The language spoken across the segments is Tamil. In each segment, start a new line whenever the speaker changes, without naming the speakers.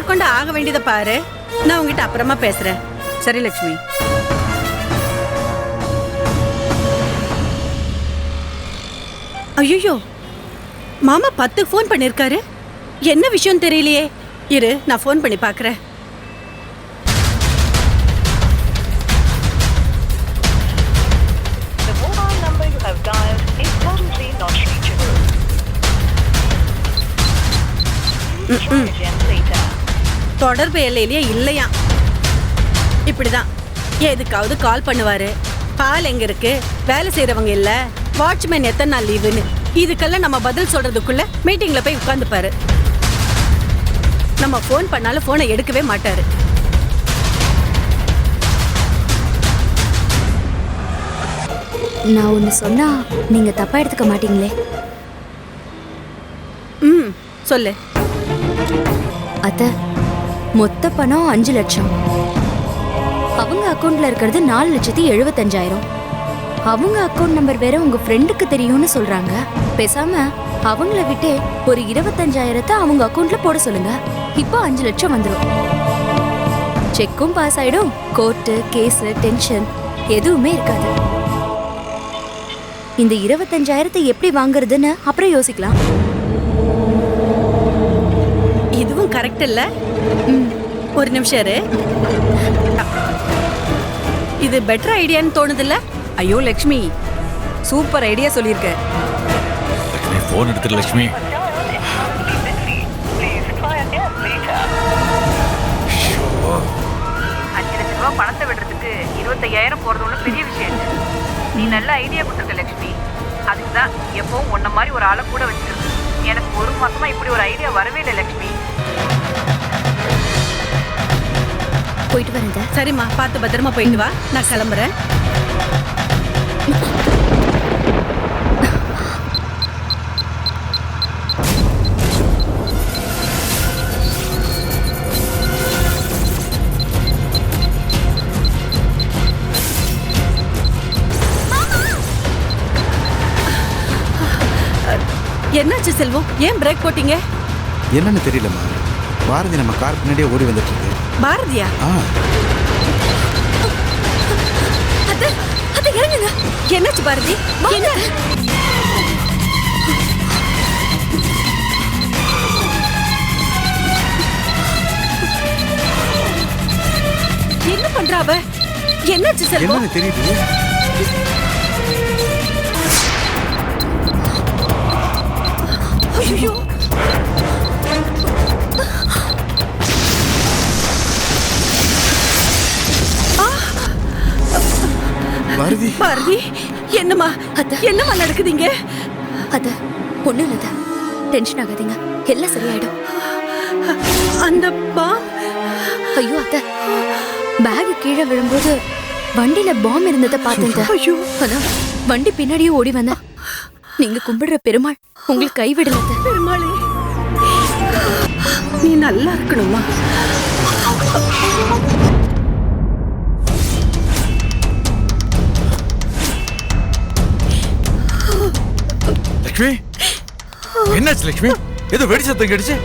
மேற்கொண்டு ஆக வேண்டியதை பாரு. நான் உங்ககிட்ட அப்புறமா பேசுறேன்.
சரி லட்சுமி.
ஐயோ, மாமா 10 ஃபோன் பண்ணிருக்காரு. என்ன விஷயம் தெரியலையே. இரு, நான் ஃபோன் பண்ணி பாக்குறேன். தொடர்பு எல்லையிலேயே இல்லையா? இப்படிதான் எதுக்காவது கால் பண்ணுவாரு. பால் எங்க இருக்கு, வேலை செய்யறவங்க இல்ல, வாட்ச்மேன் எத்தனை நாள் லீவுன்னு. இதுக்கெல்லாம் நம்ம பதில் சொல்றதுக்குள்ள மீட்டிங்ல போய் உட்கார்ந்துப்பாரு. நம்ம போன் பண்ணாலும் போனை எடுக்கவே மாட்டாரு.
நான் ஒன்னு சொன்னா நீங்க தப்பா எடுத்துக்க மாட்டீங்களே?
சொல்லு.
அத்த, மொத்த பணம் 5 லட்சம். அவங்க அக்கவுண்ட்ல இருக்கிறது 4,75,000. அவங்க அக்கவுண்ட் நம்பர் வேற உங்க ஃப்ரெண்டுக்கு தெரியும்னு சொல்றாங்க. பேசாம அவங்கள விட்டு ஒரு 25,000 அவங்க அக்கவுண்ட்ல போட சொல்லுங்க. இப்போ 5 லட்சம் வந்துடும். செக்கும் பாஸ் ஆயிடும். கோர்ட்டு கேஸ் டென்ஷன் எதுவுமே இருக்காது. இந்த 25,000 எப்படி வாங்குறதுன்னு அப்புறம் யோசிக்கலாம்.
இதுவும் கரெக்ட் இல்ல? ஒரு நிமிஷம் இரு. இது பெட்டர் ஐடியான்னு தோணுதுல்ல?
ஐயோ லட்சுமி, சூப்பர் ஐடியா சொல்லியிருக்க.
போன் எடுத்துரு லட்சுமி.
பணத்தை விடுறதுக்கு 25,000 போறது ஒன்றும் பெரிய விஷயம் இல்லை. நீ நல்ல ஐடியா கொடுத்துருக்க லட்சுமி. அதுக்குதான் எப்பவும் உன்ன மாதிரி ஒரு ஆளை கூட வச்சிருக்கு. எனக்கு ஒரு மாசமா இப்படி ஒரு ஐடியா வரவே இல்லை லட்சுமி.
போயிட்டு வரேன்.
சரிம்மா, பார்த்து பத்திரமா போயிட்டு வா. நான் கிளம்புறேன். என்னாச்சு செல்வம்? ஏன் பிரேக் போட்டீங்க?
என்னன்னு தெரியலம்மா. பாரதி நம்ம கார் பின்னாடியே ஓடி வந்துட்டு இருக்கு.
பாரதியா? இறங்குங்க. என்னாச்சு பாரதி? என்ன பண்றா அவ? என்னாச்சு செல்வம்?
என்னன்னு தெரியுது?
ஐயோ,
பாரதி.
பாரதி, என்னம்மா என்னம்மா நடக்குதுங்க?
அத ஒண்ணும் இல்ல. டென்ஷன் ஆகாதீங்க, எல்லாம் சரியாயிடும்.
அந்த பாம்.
ஐயோ அத்த, பேக் கீழே விழும்போது வண்டியில பாம் இருந்ததை பார்த்தேன்.
ஐயோ,
அதான் வண்டி பின்னாடியே ஓடி வந்தா. நீங்க கும்பிடுற பெருமாள் உங்களுக்கு கைவிடல.
பெருமாளே, நீ நல்லா இருக்கணுமா?
லட்சுமி, என்னாச்சு லட்சுமி? ஏதோ வெடி சத்தம் கேட்டுச்சு.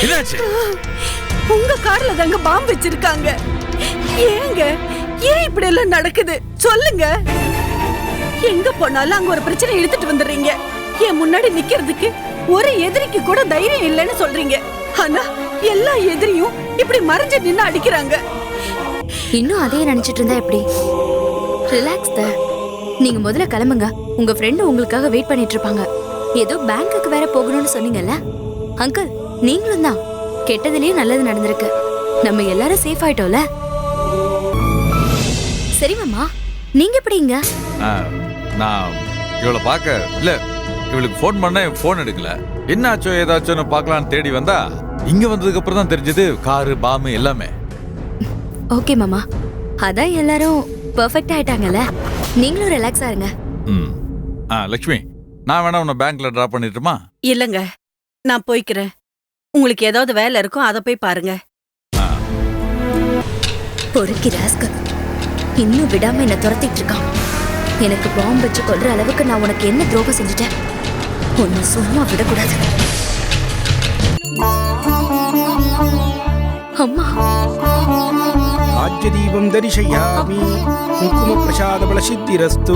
என்னாச்சு?
உங்க கார்ல தாங்க பாம்பு வச்சிருக்காங்க. ஏங்க, ஏன் இப்படி எல்லாம் நடக்குது சொல்லுங்க. எங்க போனாலும் அங்க ஒரு பிரச்சனை இழுத்துட்டு வந்துடுறீங்க. என் முன்னாடி நிக்கிறதுக்கு ஒரு எதிரிக்கு கூட தைரியம் இல்லைன்னு சொல்றீங்க. ஆனா எல்லா எதிரியும் இப்படி மறைஞ்சு நின்னு அடிக்கிறாங்க.
இன்னும் அதே நினைச்சிட்டு இருந்தா எப்படி? ரிலாக்ஸ் த. நீங்க முதல்ல கிளம்புங்க. உங்க ஃப்ரெண்ட் உங்களுக்காக வெயிட் பண்ணிட்டு இருப்பாங்க. ஏதோ பேங்க்குக்கு வேற போகணும்னு சொன்னீங்கல்ல அங்கிள்? நீங்களும் தான். கெட்டதுலயும் நல்லது நடந்திருக்கு. நம்ம எல்லாரும் சேஃப் ஆயிட்டோம்ல. சரி மாமா, நீங்க எப்படிங்க?
நான் இவளை பார்க்க இல்ல, இவளுக்கு ஃபோன் பண்ண ஃபோன் எடுக்கல. என்ன ஆச்சோ ஏதாச்சோன்னு பார்க்கலான்னு தேடி வந்தா இங்க வந்ததுக்கு அப்புறம் தான் தெரிஞ்சது காரு பாம்பு எல்லாமே.
ஓகே மாமா, அதான் எல்லாரும் பெர்ஃபெக்ட் ஆயிட்டாங்கல்ல. நீங்களும் ரிலாக்ஸா இருங்க.
லட்சுமி, நான் வேணா உன்னை பேங்க்ல டிராப் பண்ணிட்டுமா?
இல்லங்க, நான் போய்க்கிறேன். உங்களுக்கு ஏதாவது வேலை இருக்கும், அதை போய் பாருங்க.
பொறுக்கி ராஸ்கல், இன்னும் விடாம என்ன துரத்திட்டு இருக்கான். எனக்கு பாம்பு வச்சு கொல்ற அளவுக்கு நான் உனக்கு என்ன துரோகம் செஞ்சுட்டேன்? உன்னை சும்மா விடக்கூடாது. அம்மா
ஆஜ்யதீபம் தரிசயாமி குங்கும பிரசாத பல சித்திரஸ்து.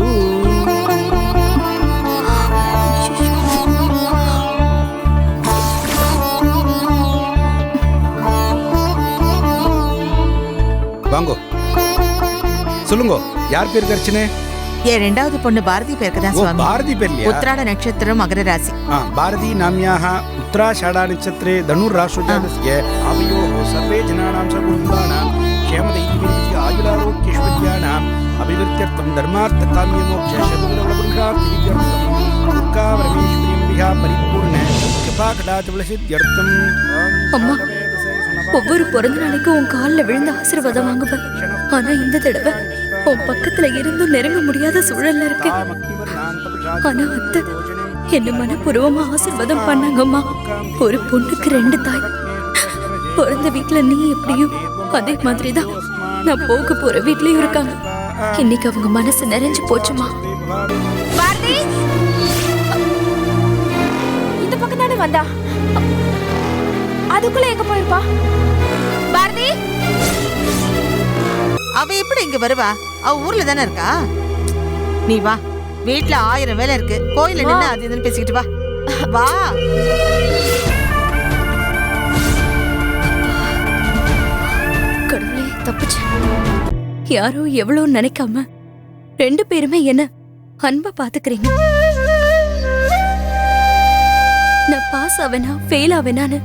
வாங்கோ சொல்லுங்க, யார் பேருக்கு அர்ச்சனை?
என் ரெண்டாவது பொண்ணு பாரதி பேருக்கு தான்
ஓ,
சுவாமி.
பாரதி பேர்லையா?
உத்திராட நட்சத்திரம் மகர ராசி.
பாரதி நாம்யாः உத்தராஷாಢா நட்சத்திரே தனுர்ராஷ்டிரஜாதஸ்ய ஆவயோः सर्वे जनानां सर्वकुटुम्बानां क्षेमदैर्घ्यविजय आयुरारोग्यैश्वर्याणाम् अभिवृद्ध्यर्थं धर्मार्थकाम्यमोक्षशतविधपुरुषार्थसिद्ध्यर्थं दुर्गापरमेश्वर्यम्बिका परिपूर्ण कृपाकटाचबलसिद्ध्यर्थम्.
அம்மா, ஒவ்வொரு பிறந்த நாளைக்கும் உன் காலில் விழுந்து ஆசீர்வாதம் வாங்குவேன். ஆனா இந்த தடவை உன் பக்கத்துல இருந்தும் நெருங்க முடியாத சூழல்ல இருக்கு. ஆனா அத்தை என்ன மனப்பூர்வமா ஆசீர்வாதம் பண்ணாங்கம்மா. ஒரு பொண்ணுக்கு 2 தாய். பிறந்த வீட்டுல நீ எப்படியும் அதே மாதிரிதான் நான் போக போற வீட்லயும் இருக்காங்க. இன்னைக்கு அவங்க மனசு நிறைஞ்சு போச்சுமா.
பாரதி, இந்த பக்கம் தானே வந்தா, அதுக்குள்ள எங்க போயிருப்பா? பாரதி,
அவ எப்படி இங்க வருவா? அவ ஊர்ல தானே இருக்கா. நீ வா, வீட்டுல 1000 வேலை இருக்கு. கோயில நின்னு அது இதுன்னு பேசிக்கிட்டு வா. வா.
கடவுளே, தப்புச்சு. யாரோ எவ்வளோ நினைக்காம 2 பேருமே என்ன அன்பா பாத்துக்கிறீங்க. நான் பாஸ் ஆவேனா ஃபெயில் ஆவேனான்னு